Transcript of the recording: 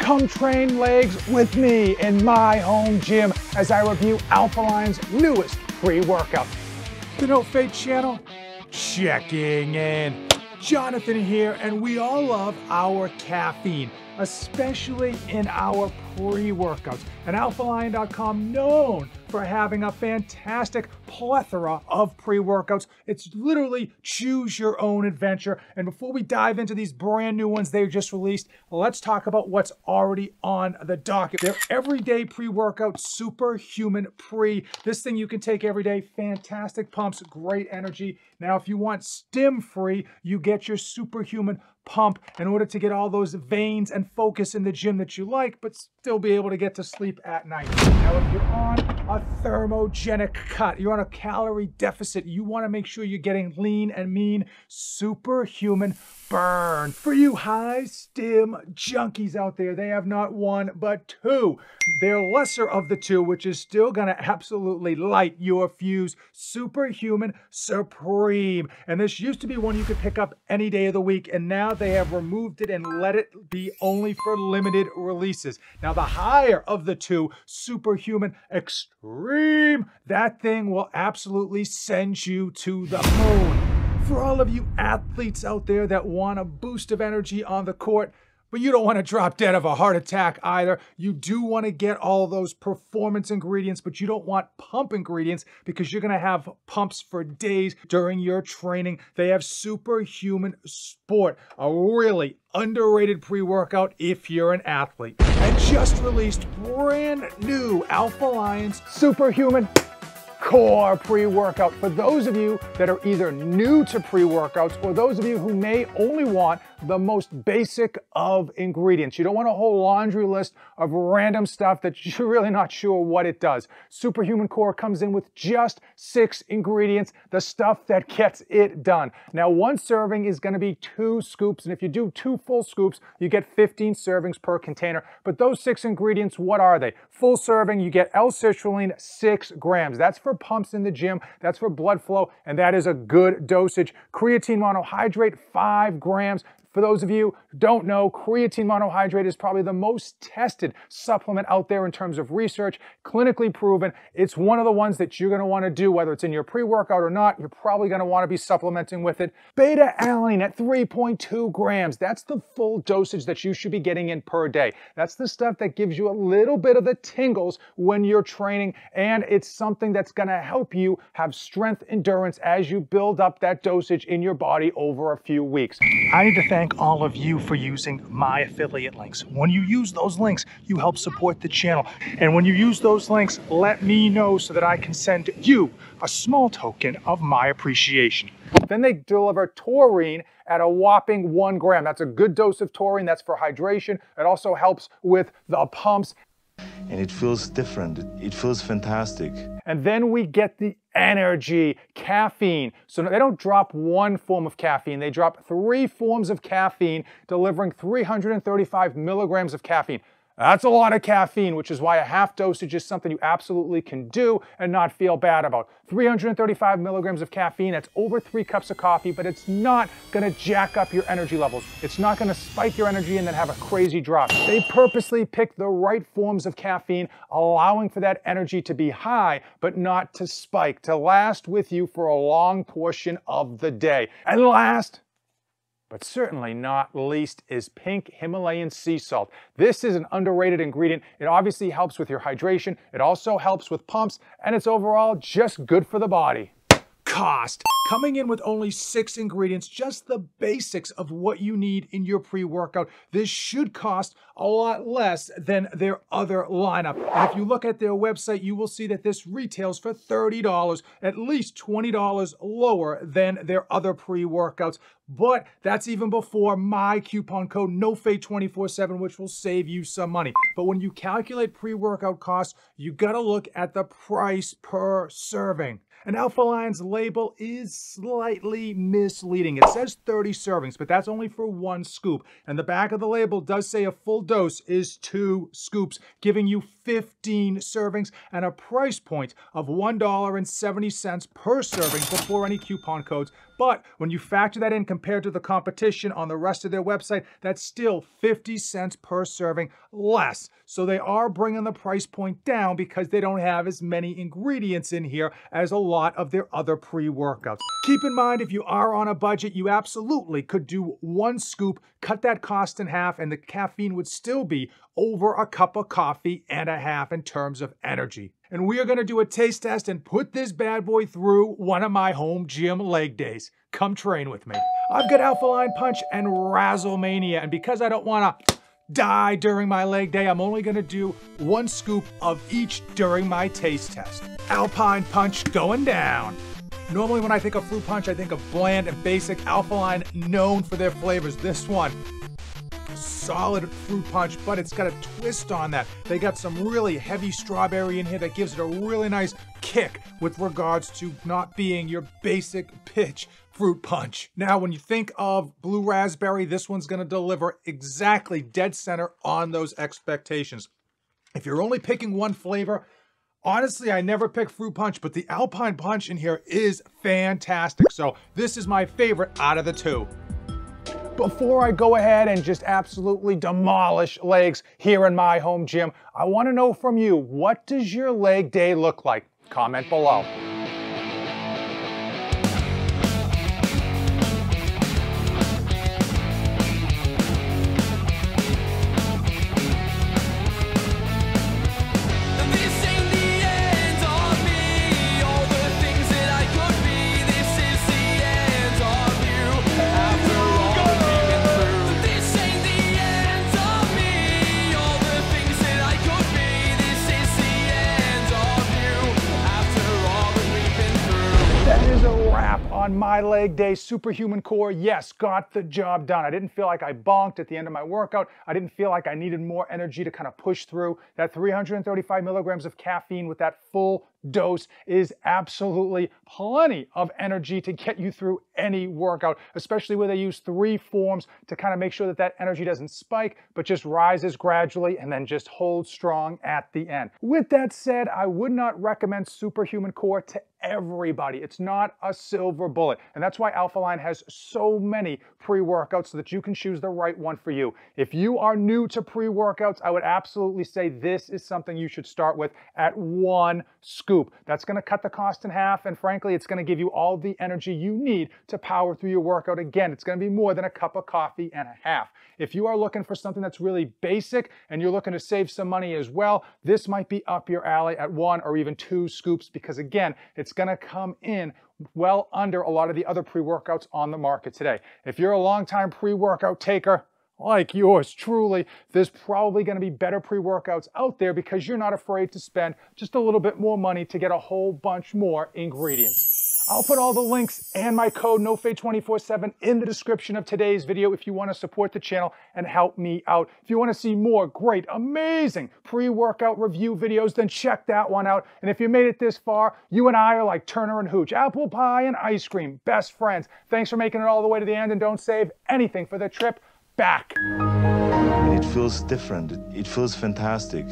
Come train legs with me in my home gym as I review Alpha Lion's newest pre-workout. The No Fate channel, checking in. Jonathan here, and we all love our caffeine, especially in our pre-workouts. And AlphaLion.com, known for having a fantastic plethora of pre-workouts. It's literally choose your own adventure. And before we dive into these brand new ones they just released, let's talk about what's already on the docket. Their everyday pre-workout, Superhuman Pre. This thing you can take every day. Fantastic pumps, great energy. Now, if you want stim-free, you get your Superhuman Pump in order to get all those veins and focus in the gym that you like, but still be able to get to sleep at night. Now, if you're on a thermogenic cut, you're on a calorie deficit, you want to make sure you're getting lean and mean, Superhuman Burn. For you high stim junkies out there, they have not one, but two. They're lesser of the two, which is still gonna absolutely light your fuse. Superhuman Supreme. And this used to be one you could pick up any day of the week, and now they have removed it and let it be only for limited releases. Now, the higher of the two, Superhuman Extreme, that thing will absolutely send you to the moon. For all of you athletes out there that want a boost of energy on the court, but you don't want to drop dead of a heart attack either. You do want to get all those performance ingredients, but you don't want pump ingredients because you're going to have pumps for days during your training. They have Superhuman Sport, a really underrated pre-workout if you're an athlete. And just released brand new Alpha Lion's Superhuman Core pre-workout for those of you that are either new to pre-workouts or those of you who may only want the most basic of ingredients. You don't want a whole laundry list of random stuff that you're really not sure what it does. Superhuman Core comes in with just 6 ingredients, the stuff that gets it done. Now, one serving is going to be 2 scoops, and if you do 2 full scoops, you get 15 servings per container. But those 6 ingredients, what are they? Full serving, you get L-citrulline, 6 grams. That's for pumps in the gym, that's for blood flow, and that is a good dosage. Creatine monohydrate, 5 grams. For those of you who don't know, creatine monohydrate is probably the most tested supplement out there in terms of research, clinically proven. It's one of the ones that you're going to want to do, whether it's in your pre-workout or not. You're probably going to want to be supplementing with it. Beta-alanine at 3.2 grams. That's the full dosage that you should be getting in per day. That's the stuff that gives you a little bit of the tingles when you're training, and it's something that's going to help you have strength endurance as you build up that dosage in your body over a few weeks. I need to thank all of you for using my affiliate links. When you use those links, you help support the channel. And when you use those links, let me know so that I can send you a small token of my appreciation. Then they deliver taurine at a whopping 1 gram. That's a good dose of taurine. That's for hydration. It also helps with the pumps. And it feels different. It feels fantastic. And then we get the energy, caffeine. So they don't drop one form of caffeine, they drop 3 forms of caffeine, delivering 335 milligrams of caffeine. That's a lot of caffeine, which is why a half dosage is something you absolutely can do and not feel bad about. 335 milligrams of caffeine, that's over 3 cups of coffee, but it's not gonna jack up your energy levels. It's not gonna spike your energy and then have a crazy drop. They purposely picked the right forms of caffeine, allowing for that energy to be high, but not to spike, to last with you for a long portion of the day. And last, but certainly not least, is pink Himalayan sea salt. This is an underrated ingredient. It obviously helps with your hydration. It also helps with pumps, and it's overall just good for the body. Cost. Coming in with only 6 ingredients, just the basics of what you need in your pre-workout. This should cost a lot less than their other lineup. And if you look at their website, you will see that this retails for $30, at least $20 lower than their other pre-workouts. But that's even before my coupon code NOFADE247, which will save you some money. But when you calculate pre-workout costs, you gotta look at the price per serving. And Alpha Lion's label is slightly misleading. It says 30 servings, but that's only for 1 scoop. And the back of the label does say a full dose is 2 scoops, giving you 15 servings and a price point of $1.70 per serving before any coupon codes. But when you factor that in compared to the competition on the rest of their website, that's still 50 cents per serving less. So they are bringing the price point down because they don't have as many ingredients in here as a lot of their other pre-workouts. Keep in mind, if you are on a budget, you absolutely could do 1 scoop, cut that cost in half, and the caffeine would still be over a cup of coffee and a half in terms of energy. And we are going to do a taste test and put this bad boy through one of my home gym leg days. Come train with me. I've got Alpha-Line Punch and Razzlemania, and because I don't want to die during my leg day, I'm only going to do 1 scoop of each during my taste test. Alpine Punch going down. Normally when I think of fruit punch, I think of bland and basic. Alpha-Line known for their flavors. This one, solid fruit punch, but it's got a twist on that. They got some really heavy strawberry in here that gives it a really nice kick with regards to not being your basic pitch fruit punch. Now, when you think of blue raspberry, this one's going to deliver exactly dead center on those expectations. If you're only picking one flavor, honestly, I never pick fruit punch, but the Alpine Punch in here is fantastic. So this is my favorite out of the 2. Before I go ahead and just absolutely demolish legs here in my home gym, I want to know from you, what does your leg day look like? Comment below. On my leg day, Superhuman Core, yes, got the job done. I didn't feel like I bonked at the end of my workout. I didn't feel like I needed more energy to kind of push through. That 335 milligrams of caffeine with that full dose is absolutely plenty of energy to get you through any workout, especially where they use 3 forms to kind of make sure that that energy doesn't spike, but just rises gradually and then just holds strong at the end. With that said, I would not recommend Superhuman Core to everybody. It's not a silver bullet, and that's why Alpha-Line has so many pre-workouts so that you can choose the right one for you. If you are new to pre-workouts, I would absolutely say this is something you should start with at 1 scoop. That's going to cut the cost in half, and frankly, it's going to give you all the energy you need to power through your workout. Again, it's going to be more than a cup of coffee and a half. If you are looking for something that's really basic and you're looking to save some money as well, this might be up your alley at 1 or even 2 scoops, because again, it's going to come in well under a lot of the other pre-workouts on the market today. If you're a long-time pre-workout taker, like yours truly, there's probably going to be better pre-workouts out there because you're not afraid to spend just a little bit more money to get a whole bunch more ingredients. I'll put all the links and my code NOFADE247 in the description of today's video if you want to support the channel and help me out. If you want to see more great, amazing pre-workout review videos, then check that one out. And if you made it this far, you and I are like Turner and Hooch, apple pie and ice cream, best friends. Thanks for making it all the way to the end, and don't save anything for the trip back. It feels different. It feels fantastic.